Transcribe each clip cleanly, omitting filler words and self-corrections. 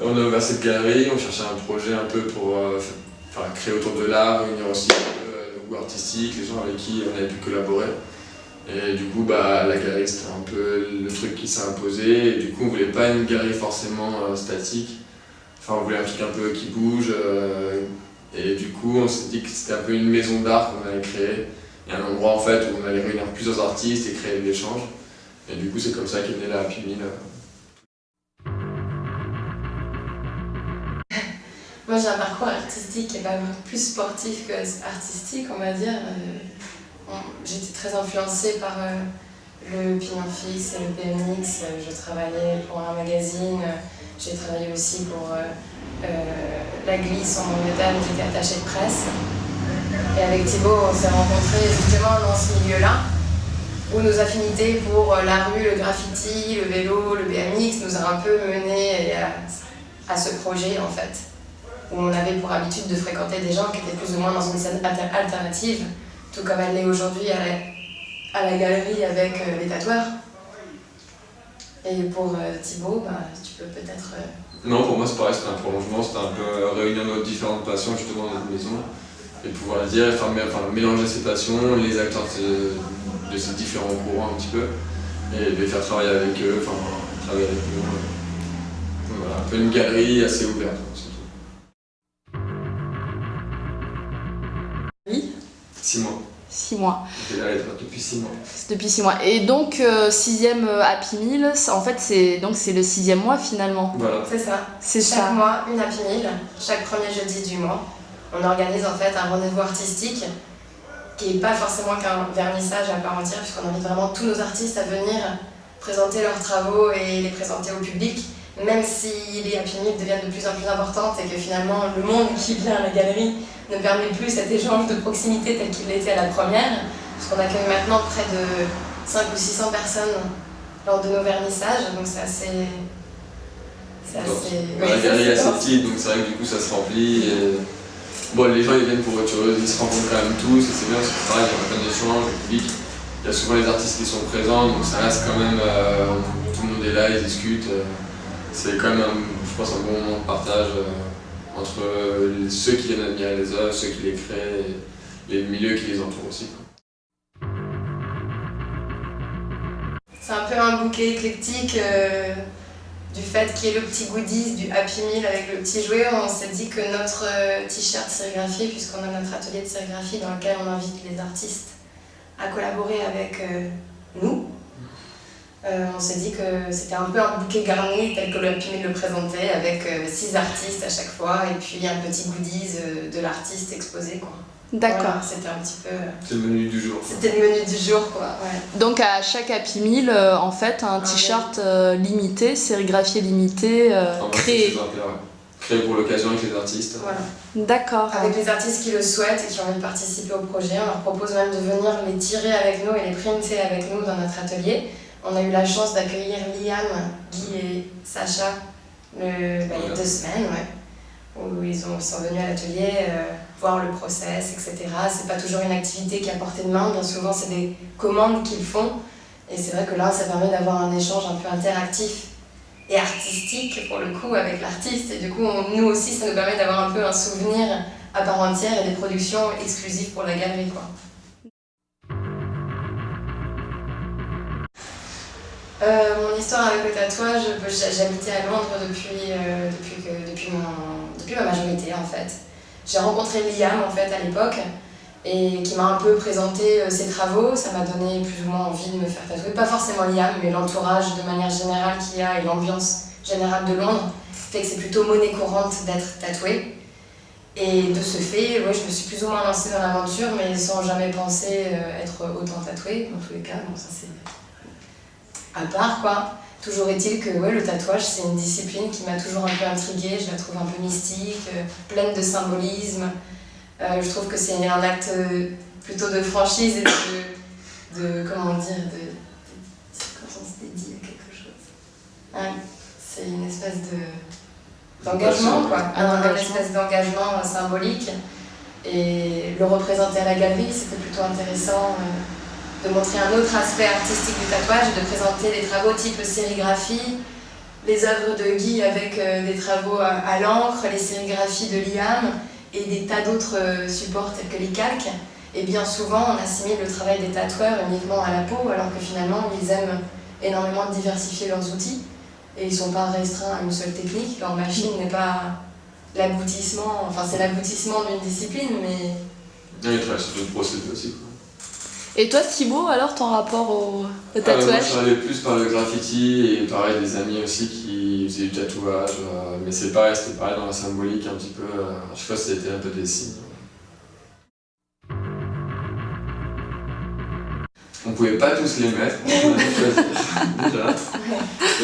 On a ouvert cette galerie, on cherchait un projet un peu pour créer autour de l'art, réunir aussi nos goûts artistiques, les gens avec qui on avait pu collaborer. Et du coup, la galerie, c'était un peu le truc qui s'est imposé. Et du coup, on voulait pas une galerie forcément statique. Enfin, on voulait un truc un peu qui bouge. Et du coup, on s'est dit que c'était un peu une maison d'art qu'on allait créer. Et un endroit en fait où on allait réunir plusieurs artistes et créer de l'échange. Et du coup, c'est comme ça qu'est née la Happy Meal. Moi, j'ai un parcours artistique qui est pas plus sportif que artistique, on va dire. J'étais très influencée par le pignon fixe et le BMX. Je travaillais pour un magazine. J'ai travaillé aussi pour la Glisse en Angleterre, où j'étais attachée de presse. Et avec Thibaut, on s'est rencontrés justement dans ce milieu-là, où nos affinités pour la rue, le graffiti, le vélo, le BMX nous a un peu menés à ce projet en fait, où on avait pour habitude de fréquenter des gens qui étaient plus ou moins dans une scène alternative, tout comme elle l'est aujourd'hui à la galerie avec les tatoueurs. Et pour Thibaut, tu peux peut-être... Non, pour moi c'est pareil, c'était un prolongement, c'était un peu réunir nos différentes passions justement dans notre maison et pouvoir dire, mélanger ces passions, les acteurs de ces différents courants un petit peu et les faire travailler avec eux, travailler avec nous. Donc, voilà, un peu une galerie assez ouverte. Oui. 6 mois. 6 mois. J'étais là depuis 6 mois. Depuis 6 mois. Et donc, 6e Happy Meal, en fait, c'est le 6e mois finalement. Voilà. C'est ça. C'est ça. Chaque mois, une Happy Meal, chaque premier jeudi du mois. On organise en fait un rendez-vous artistique qui n'est pas forcément qu'un vernissage à part entière, puisqu'on invite vraiment tous nos artistes à venir présenter leurs travaux et les présenter au public, même si les Happy Meal deviennent de plus en plus importantes et que finalement le monde qui vient à la galerie ne permet plus cet échange de proximité tel qu'il l'était à la première, puisqu'on accueille maintenant près de 500 ou 600 personnes lors de nos vernissages, donc c'est assez... La galerie est assez petite, donc c'est vrai que du coup ça se remplit. Et... Bon, les gens ils viennent pour autre chose, ils se rencontrent quand même tous, et c'est bien parce que pareil, il y a plein d'échanges, le public. Il y a souvent les artistes qui sont présents, donc ça reste quand même, tout le monde est là, ils discutent. C'est quand même, je pense, un bon moment de partage entre ceux qui viennent admirer les œuvres, ceux qui les créent, et les milieux qui les entourent aussi. C'est un peu un bouquet éclectique du fait qu'il y ait le petit goodies du Happy Meal avec le petit jouet. On s'est dit que notre t-shirt sérigraphie, puisqu'on a notre atelier de sérigraphie dans lequel on invite les artistes à collaborer avec nous, on s'est dit que c'était un peu un bouquet garni tel que le Happy Meal le présentait, avec 6 artistes à chaque fois et puis un petit goodies de l'artiste exposé, quoi. D'accord. Voilà, c'était un petit peu... C'est le menu du jour. C'était le menu du jour, quoi. Ouais. Donc à chaque Happy Meal, en fait, un t-shirt limité, sérigraphié limité, créé. Créé pour l'occasion avec les artistes. Voilà. D'accord. Avec les artistes qui le souhaitent et qui ont envie de participer au projet, on leur propose même de venir les tirer avec nous et les printer avec nous dans notre atelier. On a eu la chance d'accueillir Liam, Guy et Sacha il y a 2 semaines, où ils sont venus à l'atelier voir le process, etc. C'est pas toujours une activité qui est à portée de main, bien souvent c'est des commandes qu'ils font. Et c'est vrai que là, ça permet d'avoir un échange un peu interactif et artistique pour le coup avec l'artiste. Et du coup, nous aussi, ça nous permet d'avoir un peu un souvenir à part entière et des productions exclusives pour la galerie, quoi. Mon histoire avec le tatouage, j'habitais à Londres depuis ma majorité en fait. J'ai rencontré Liam en fait à l'époque et qui m'a un peu présenté ses travaux. Ça m'a donné plus ou moins envie de me faire tatouer. Pas forcément Liam, mais l'entourage de manière générale qu'il y a et l'ambiance générale de Londres fait que c'est plutôt monnaie courante d'être tatoué. Et de ce fait, je me suis plus ou moins lancée dans l'aventure, mais sans jamais penser être autant tatouée. Dans tous les cas, bon, ça c'est à part, quoi. Toujours est-il que le tatouage, c'est une discipline qui m'a toujours un peu intriguée. Je la trouve un peu mystique, pleine de symbolisme. Je trouve que c'est un acte plutôt de franchise et comment dire, de circonstance dédiée à quelque chose. Ouais, c'est une espèce d'engagement, quoi. Un espèce d'engagement symbolique. Et le représenter à la galerie, c'était plutôt intéressant. De montrer un autre aspect artistique du tatouage et de présenter des travaux type sérigraphie les œuvres de Guy avec des travaux à l'encre, les sérigraphies de Liam et des tas d'autres supports tels que les calques. Et bien souvent, on assimile le travail des tatoueurs uniquement à la peau, alors que finalement, ils aiment énormément diversifier leurs outils. Et ils ne sont pas restreints à une seule technique. Leur machine n'est pas l'aboutissement, enfin c'est l'aboutissement d'une discipline, mais... Non, ils travaillent sur d'autres procédés aussi, quoi. Et toi, Thibaut, alors ton rapport au Moi, tatouage? je travaillais plus par le graffiti et pareil, des amis aussi qui faisaient du tatouage. Mais c'est pareil, c'était pareil dans la symbolique un petit peu. Je sais pas si c'était un peu des signes. On pouvait pas tous les mettre, on a dû choisir déjà.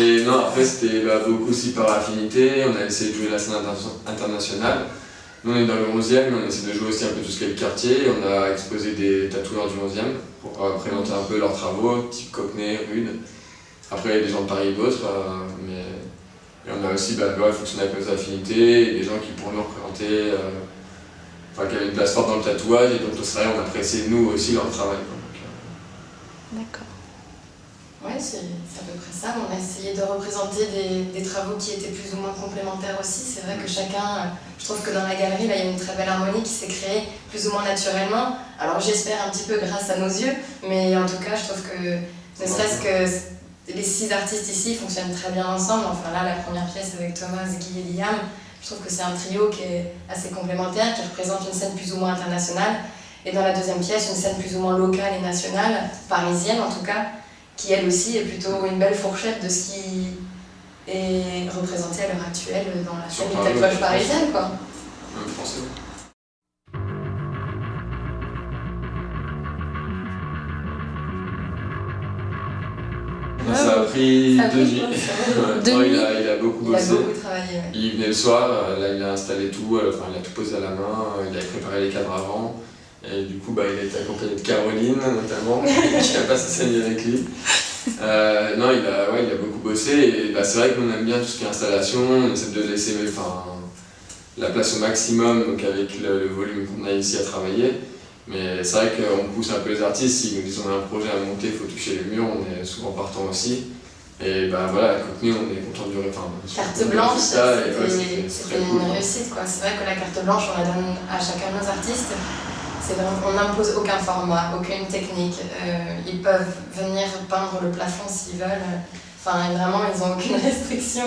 Et non, après c'était beaucoup aussi par affinité, on a essayé de jouer la scène internationale. Nous on est dans le 11e, mais on essaie de jouer aussi un peu tout ce qui est le quartier. On a exposé des tatoueurs du 11e pour présenter un peu leurs travaux, type Cockney, Rude. Après il y a des gens de Paris et d'autres, et on a aussi fonctionné avec nos affinités, et des gens qui pour nous représenter, qui avaient une place forte dans le tatouage, et donc c'est vrai on appréciait nous aussi leur travail. D'accord. Ouais, c'est à peu près ça. On a essayé de représenter des travaux qui étaient plus ou moins complémentaires aussi. C'est vrai que chacun, je trouve que dans la galerie, là, il y a une très belle harmonie qui s'est créée plus ou moins naturellement. Alors j'espère un petit peu grâce à nos yeux, mais en tout cas, je trouve que ne serait-ce que les 6 artistes ici fonctionnent très bien ensemble. Enfin là, la première pièce avec Thomas, Guy et Liam, je trouve que c'est un trio qui est assez complémentaire, qui représente une scène plus ou moins internationale. Et dans la deuxième pièce, une scène plus ou moins locale et nationale, parisienne en tout cas, qui elle aussi est plutôt une belle fourchette de ce qui est représenté à l'heure actuelle dans la scène du tatouage parisienne, quoi. Même français. Ça a pris 2 nuits. Il a beaucoup bossé. Il a beaucoup travaillé. Ouais. Il venait le soir, là il a installé tout, il a tout posé à la main, il avait préparé les cadres avant. Et du coup, il a été accompagné de Caroline, notamment, qui a passé sa nuit avec lui. Non, il a beaucoup bossé. Et c'est vrai qu'on aime bien tout ce qui est installation. On essaie de laisser la place au maximum, donc avec le volume qu'on a ici à travailler. Mais c'est vrai qu'on pousse un peu les artistes. Si nous disons on a un projet à monter, il faut toucher les murs, on est souvent partant aussi. Et voilà, quand nous, on est content du carte blanche, c'était une réussite, quoi. C'est vrai que la carte blanche, on la donne à chacun de nos artistes. On n'impose aucun format, aucune technique. Ils peuvent venir peindre le plafond s'ils veulent. Enfin, vraiment, ils n'ont aucune restriction.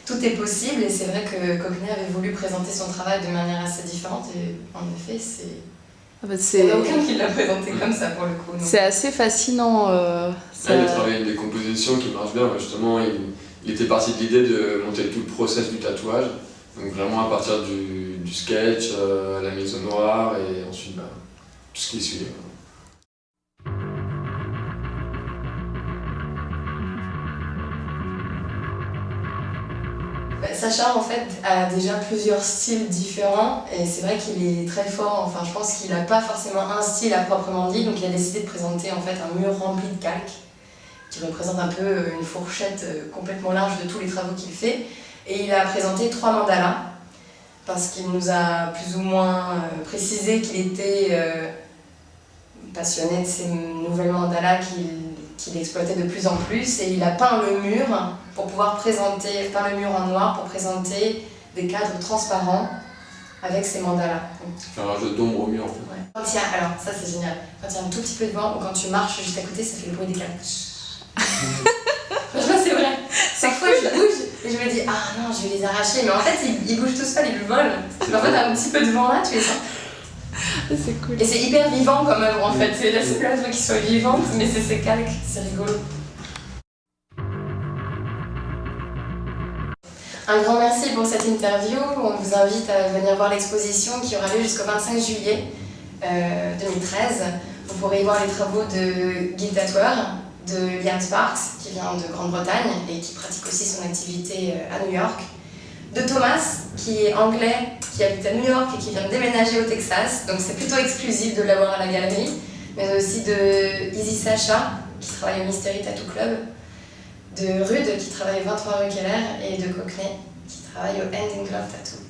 Tout est possible et c'est vrai que Cockney avait voulu présenter son travail de manière assez différente et en effet, il n'y en a aucun qui l'a présenté comme ça pour le coup. C'est assez fascinant. Il a travaillé des compositions qui marchent bien. Justement, il était parti de l'idée de monter tout le process du tatouage. Donc vraiment à partir du sketch, à la mise au noir et ensuite tout ce qui suit. Sacha en fait a déjà plusieurs styles différents et c'est vrai qu'il est très fort, enfin je pense qu'il n'a pas forcément un style à proprement dit, donc il a décidé de présenter en fait un mur rempli de calques qui représente un peu une fourchette complètement large de tous les travaux qu'il fait. Et il a présenté 3 mandalas parce qu'il nous a plus ou moins précisé qu'il était passionné de ces nouvelles mandalas qu'il exploitait de plus en plus et il a peint le mur pour pouvoir présenter, peint le mur en noir pour présenter des cadres transparents avec ces mandalas. Faire un jeu d'ombre au mur en fait. Ouais. Alors ça c'est génial, quand il y a un tout petit peu de vent ou quand tu marches juste à côté ça fait le bruit des calques. Franchement c'est vrai, parfois je bouge et je me dis ah non je vais les arracher mais en fait ils bougent tout seuls, ils volent. En fait un petit peu de vent là tu les sens. C'est cool. Et c'est hyper vivant comme œuvre en fait, c'est la seule œuvre qui soit vivante mais c'est ces calques, c'est rigolo. Un grand merci pour cette interview, on vous invite à venir voir l'exposition qui aura lieu jusqu'au 25 juillet 2013. Vous pourrez y voir les travaux de Guy Tatoueur, de Liam Sparks qui vient de Grande-Bretagne et qui pratique aussi son activité à New York, de Thomas qui est anglais, qui habite à New York et qui vient de déménager au Texas, donc c'est plutôt exclusif de l'avoir à la galerie, mais aussi de Easy Sacha qui travaille au Mystery Tattoo Club, de Rude qui travaille au 23 rue Keller et de Cockney qui travaille au Hand in Glove Tattoo.